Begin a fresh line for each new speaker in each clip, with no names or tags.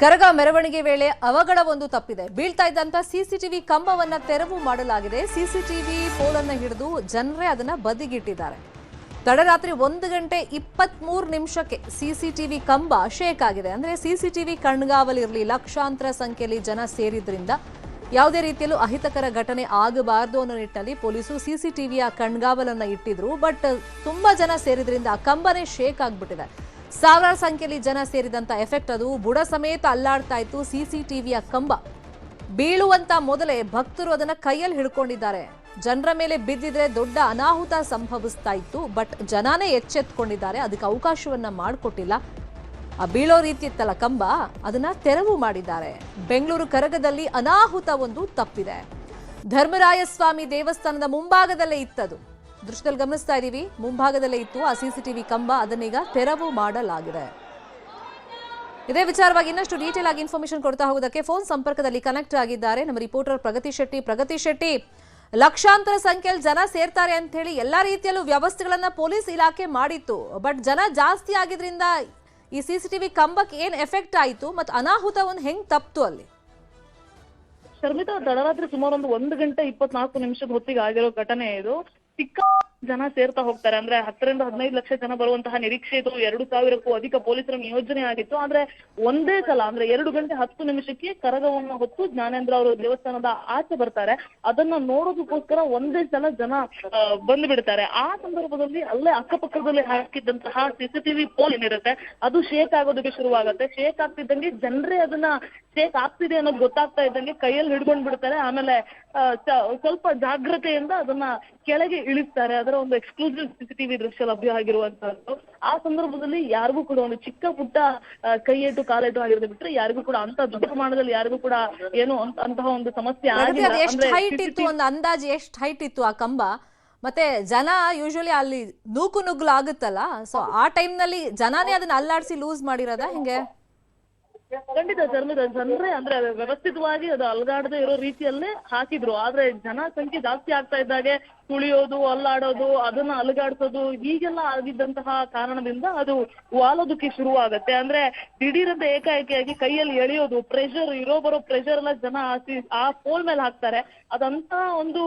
ಕರಗ ಮೆರವಣಿಗೆ ವೇಳೆ ಅವಘಡವೊಂದು ತಪ್ಪಿದೆ. ಬೀಳ್ತಾ ಇದ್ದಂತ ಸಿಸಿಟಿವಿ ಕಂಬವನ್ನ ತೆರವು ಮಾಡಲಾಗಿದೆ. ಸಿಸಿಟಿವಿ ಪೋಲನ್ನ ಹಿಡಿದು ಜನರೇ ಅದನ್ನ ಬದಿಗಿಟ್ಟಿದ್ದಾರೆ. ತಡರಾತ್ರಿ 1:23 ಸಿಸಿಟಿವಿ ಕಂಬ ಶೇಕ್ ಆಗಿದೆ. ಅಂದ್ರೆ ಸಿಸಿಟಿವಿ ಕಣ್ಗಾವಲಿರಲಿ, ಲಕ್ಷಾಂತರ ಸಂಖ್ಯೆಯಲ್ಲಿ ಜನ ಸೇರಿದ್ರಿಂದ ಯಾವುದೇ ರೀತಿಯಲ್ಲೂ ಅಹಿತಕರ ಘಟನೆ ಆಗಬಾರದು ಅನ್ನೋ ನಿಟ್ಟಿನಲ್ಲಿ ಪೊಲೀಸರು ಸಿಸಿಟಿವಿಯ ಕಣ್ಗಾವಲನ್ನ ಇಟ್ಟಿದ್ರು. ಬಟ್ ತುಂಬಾ ಜನ ಸೇರಿದ್ರಿಂದ ಆ ಕಂಬನೇ ಶೇಕ್ ಆಗ್ಬಿಟ್ಟಿದೆ. ಸಾವಿರಾರು ಸಂಖ್ಯೆಯಲ್ಲಿ ಜನ ಸೇರಿದಂತ ಎಫೆಕ್ಟ್ ಅದು. ಬುಡ ಸಮೇತ ಅಲ್ಲಾಡ್ತಾ ಇತ್ತು ಸಿಸಿಟಿವಿಯ ಕಂಬ. ಬೀಳುವಂತ ಮೊದಲೇ ಭಕ್ತರು ಅದನ್ನ ಕೈಯಲ್ಲಿ ಹಿಡ್ಕೊಂಡಿದ್ದಾರೆ. ಜನರ ಮೇಲೆ ಬಿದ್ದಿದ್ರೆ ದೊಡ್ಡ ಅನಾಹುತ ಸಂಭವಿಸ್ತಾ ಇತ್ತು. ಬಟ್ ಜನಾನೇ ಎಚ್ಚೆತ್ಕೊಂಡಿದ್ದಾರೆ, ಅದಕ್ಕೆ ಅವಕಾಶವನ್ನ ಮಾಡಿಕೊಟ್ಟಿಲ್ಲ. ಆ ಬೀಳೋ ರೀತಿ ಇತ್ತಲ್ಲ ಕಂಬ, ಅದನ್ನ ತೆರವು ಮಾಡಿದ್ದಾರೆ. ಬೆಂಗಳೂರು ಕರಗದಲ್ಲಿ ಅನಾಹುತ ಒಂದು ತಪ್ಪಿದೆ. ಧರ್ಮರಾಯಸ್ವಾಮಿ ದೇವಸ್ಥಾನದ ಮುಂಭಾಗದಲ್ಲೇ ಇತ್ತದು. ದೃಶ್ಯದಲ್ಲಿ ಗಮನಿಸ್ತಾ ಇದೀವಿ, ಮುಂಭಾಗದಲ್ಲೇ ಇತ್ತು ಆ ಸಿಸಿಟಿವಿ ಕಂಬ. ಅದನ್ನೀಗ ತೆರವು ಮಾಡಲಾಗಿದೆ. ಇದೇ ವಿಚಾರವಾಗಿ ಇನ್ನಷ್ಟು ಡೀಟೇಲ್ ಆಗಿ ಇನ್ಫಾರ್ಮೇಶನ್ ಕೊಡ್ತಾ ಹೋಗೋದಕ್ಕೆ ಫೋನ್ ಸಂಪರ್ಕದಲ್ಲಿ ಕನೆಕ್ಟ್ ಆಗಿದ್ದಾರೆ ನಮ್ಮ ರಿಪೋರ್ಟರ್ ಪ್ರಗತಿ ಶೆಟ್ಟಿ. ಲಕ್ಷಾಂತರ ಸಂಖ್ಯೆಯಲ್ಲಿ ಜನ ಸೇರ್ತಾರೆ ಅಂತ ಹೇಳಿ ಎಲ್ಲಾ ರೀತಿಯಲ್ಲೂ ವ್ಯವಸ್ಥೆಗಳನ್ನ ಪೊಲೀಸ್ ಇಲಾಖೆ ಮಾಡಿತ್ತು. ಬಟ್ ಜನ ಜಾಸ್ತಿ ಆಗಿದ್ರಿಂದ ಈ ಸಿಸಿಟಿವಿ ಕಂಬಕ್ಕೆ ಏನ್ ಎಫೆಕ್ಟ್ ಆಯಿತು ಮತ್ತು ಅನಾಹುತವನ್ನು ಹೆಂಗ್ ತಪ್ಪಿತು ಅಲ್ಲಿ?
ಶರ್ಮಿತಾ, ತಡರಾತ್ರಿ ಸುಮಾರು 1:24 ಹೊತ್ತಿಗೆ ಆಗಿರೋ ಘಟನೆ ಇದು. ಚಿಕ್ಕ ಜನ ಸೇರ್ತಾ ಹೋಗ್ತಾರೆ. ಅಂದ್ರೆ 10 ರಿಂದ 15 ಲಕ್ಷ ಜನ ಬರುವಂತಹ ನಿರೀಕ್ಷೆ ಇತ್ತು. 2,000ಕ್ಕೂ ಅಧಿಕ ಪೊಲೀಸರ ನಿಯೋಜನೆ ಆಗಿತ್ತು. ಆದ್ರೆ ಒಂದೇ ಸಲ ಅಂದ್ರೆ 2:10 ಕರಗವನ್ನು ಹೊತ್ತು ಜ್ಞಾನೇಂದ್ರ ಅವರು ದೇವಸ್ಥಾನದ ಆಚೆ ಬರ್ತಾರೆ. ಅದನ್ನ ನೋಡೋದಕ್ಕೋಸ್ಕರ ಒಂದೇ ಸಲ ಜನ ಬಂದು ಬಿಡ್ತಾರೆ. ಆ ಸಂದರ್ಭದಲ್ಲಿ ಅಲ್ಲೇ ಅಕ್ಕಪಕ್ಕದಲ್ಲಿ ಹಾಕಿದ್ದಂತಹ ಸಿಸಿಟಿವಿ ಪೋಲ್ ಏನಿರುತ್ತೆ ಅದು ಶೇಕ್ ಆಗೋದಕ್ಕೆ ಶುರುವಾಗುತ್ತೆ. ಶೇಕ್ ಆಗ್ತಿದ್ದಂಗೆ ಜನರೇ ಅದನ್ನ ಶೇಕ್ ಆಗ್ತಿದೆ ಅನ್ನೋದು ಗೊತ್ತಾಗ್ತಾ ಇದ್ದಂಗೆ ಕೈಯಲ್ಲಿ ಹಿಡ್ಕೊಂಡ್ ಬಿಡ್ತಾರೆ. ಆಮೇಲೆ ಸ್ವಲ್ಪ ಜಾಗ್ರತೆಯಿಂದ ಅದನ್ನ ಕೆಳಗೆ ಇಳಿಸ್ತಾರೆ. ಅದರ ಒಂದು ಎಕ್ಸ್ಕ್ಲೂಸಿವ್ ಸಿಸಿಟಿವಿ ದೃಶ್ಯ ಲಭ್ಯ ಆಗಿರುವಂತಹದ್ದು. ಆ ಸಂದರ್ಭದಲ್ಲಿ ಯಾರಿಗೂ ಕೂಡ ಒಂದು ಚಿಕ್ಕ ಪುಟ್ಟ ಕೈಯೇಟು ಕಾಲೇಟು ಆಗಿರೋದು ಬಿಟ್ರೆ ಯಾರಿಗೂ ಕೂಡ ಅಂತ ದೊಡ್ಡ ಪ್ರಮಾಣದಲ್ಲಿ ಯಾರಿಗೂ ಕೂಡ ಏನು ಅಂತಹ ಒಂದು ಸಮಸ್ಯೆ ಆಗಿಲ್ಲ.
ಎಷ್ಟು ಹೈಟ್ ಇತ್ತು, ಒಂದು ಅಂದಾಜು ಎಷ್ಟು ಹೈಟ್ ಇತ್ತು ಆ ಕಂಬ? ಮತ್ತೆ ಜನ ಯೂಶುವಲಿ ಅಲ್ಲಿ ನುಗ್ಗಲು ಆಗುತ್ತಲ್ಲ, ಸೊ ಆ ಟೈಮ್ ನಲ್ಲಿ ಜನಾನೇ ಅದನ್ನ ಅಲ್ಲಾಡಿಸಿ ಲೂಸ್ ಮಾಡಿರೋದ ಹೆಂಗೆ?
ಖಂಡಿತ ಜನರೇ ಅಂದ್ರೆ ವ್ಯವಸ್ಥಿತವಾಗಿ ಅದು ಅಲ್ಗಾಡದೆ ಇರೋ ರೀತಿಯಲ್ಲೇ ಹಾಕಿದ್ರು. ಆದ್ರೆ ಜನ ಸಂಖ್ಯೆ ಜಾಸ್ತಿ ಆಗ್ತಾ ಇದ್ದಾಗೆ ತುಳಿಯೋದು, ಅಲ್ಲಾಡೋದು, ಅದನ್ನ ಅಲುಗಾಡ್ಸೋದು ಹೀಗೆಲ್ಲ ಆಗಿದ್ದಂತಹ ಕಾರಣದಿಂದ ಅದು ವಾಲೋದಕ್ಕೆ ಶುರುವಾಗತ್ತೆ. ಅಂದ್ರೆ ದಿಢೀರಂತ ಏಕಾಏಕಿಯಾಗಿ ಕೈಯಲ್ಲಿ ಎಳೆಯೋದು, ಪ್ರೆಷರ್ ಬರೋ ಪ್ರೆಷರ್ ಎಲ್ಲ ಜನ ಆ ಪೋಲ್ ಮೇಲೆ ಹಾಕ್ತಾರೆ. ಅದಂತ ಒಂದು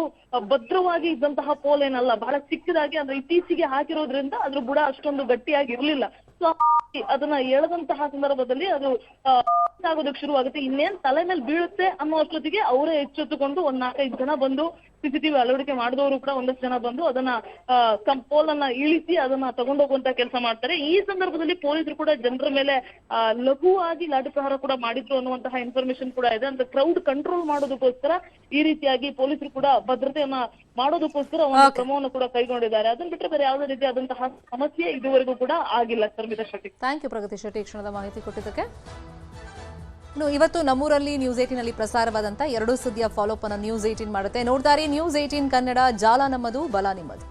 ಭದ್ರವಾಗಿ ಇದ್ದಂತಹ ಪೋಲ್ ಏನಲ್ಲ, ಬಹಳ ಚಿಕ್ಕದಾಗಿ ಅಂದ್ರೆ ಇತ್ತೀಚೆಗೆ ಹಾಕಿರೋದ್ರಿಂದ ಅದ್ರ ಬುಡ ಅಷ್ಟೊಂದು ಗಟ್ಟಿಯಾಗಿ ಇರ್ಲಿಲ್ಲ. ಸೊ ಅದನ್ನ ಎಳೆದಂತಹ ಸಂದರ್ಭದಲ್ಲಿ ಅದು ಆಗೋದಕ್ಕೆ ಶುರುವಾಗುತ್ತೆ. ಇನ್ನೇನ್ ತಲೆ ಮೇಲೆ ಬೀಳುತ್ತೆ ಅನ್ನೋ ಅಷ್ಟೊತ್ತಿಗೆ ಅವರೇ ಎಚ್ಚೆತ್ತುಕೊಂಡು 4-5 ಜನ ಬಂದು ಸಿಸಿಟಿವಿ ಅಳವಡಿಕೆ ಮಾಡಿದವರು ಕೂಡ ಒಂದಷ್ಟು ಜನ ಬಂದು ಅದನ್ನ ಪೋಲನ್ನ ಇಳಿಸಿ ಅದನ್ನ ತಗೊಂಡೋಗುವಂತ ಕೆಲಸ ಮಾಡ್ತಾರೆ. ಈ ಸಂದರ್ಭದಲ್ಲಿ ಪೊಲೀಸರು ಕೂಡ ಜನರ ಮೇಲೆ ಲಘುವಾಗಿ ಲಾಠಿ ಪ್ರಹಾರ ಕೂಡ ಮಾಡಿದ್ರು ಅನ್ನುವಂತಹ ಇನ್ಫಾರ್ಮೇಶನ್ ಕೂಡ ಇದೆ. ಅಂದ್ರೆ ಕ್ರೌಡ್ ಕಂಟ್ರೋಲ್ ಮಾಡೋದಕ್ಕೋಸ್ಕರ ಈ ರೀತಿಯಾಗಿ ಪೊಲೀಸರು ಕೂಡ ಭದ್ರತೆಯನ್ನ ಮಾಡೋದಕ್ಕೋಸ್ಕರ ಒಂದು ಕ್ರಮವನ್ನು ಕೂಡ ಕೈಗೊಂಡಿದ್ದಾರೆ. ಅದನ್ನ ಬಿಟ್ಟರೆ ಬೇರೆ ಯಾವುದೇ ರೀತಿಯಾದಂತಹ ಸಮಸ್ಯೆ ಇದುವರೆಗೂ ಕೂಡ ಆಗಿಲ್ಲ. ಶರ್ಮಿತಾ ಶೆಟ್ಟಿ.
ಥ್ಯಾಂಕ್ ಯು ಪ್ರಗತಿ ಶೆಟ್ಟಿ, ಕ್ಷಣದ ಮಾಹಿತಿ ಕೊಟ್ಟಿದ್ದಕ್ಕೆ. ಇವತ್ತು ನಮ್ಮೂರಲ್ಲಿ ನ್ಯೂಸ್ 18ನಲ್ಲಿ ಪ್ರಸಾರವಾದಂತ 2 ಸುದ್ದಿಯ ಫಾಲೋಅಪ್ ಅನ್ನು ನ್ಯೂಸ್ 18 ಮಾಡುತ್ತೆ. ನೋಡ್ತಾರೆ ನ್ಯೂಸ್ 18 ಕನ್ನಡ, ಜಾಲ ನಮ್ಮದು, ಬಲ ನಿಮ್ಮದು.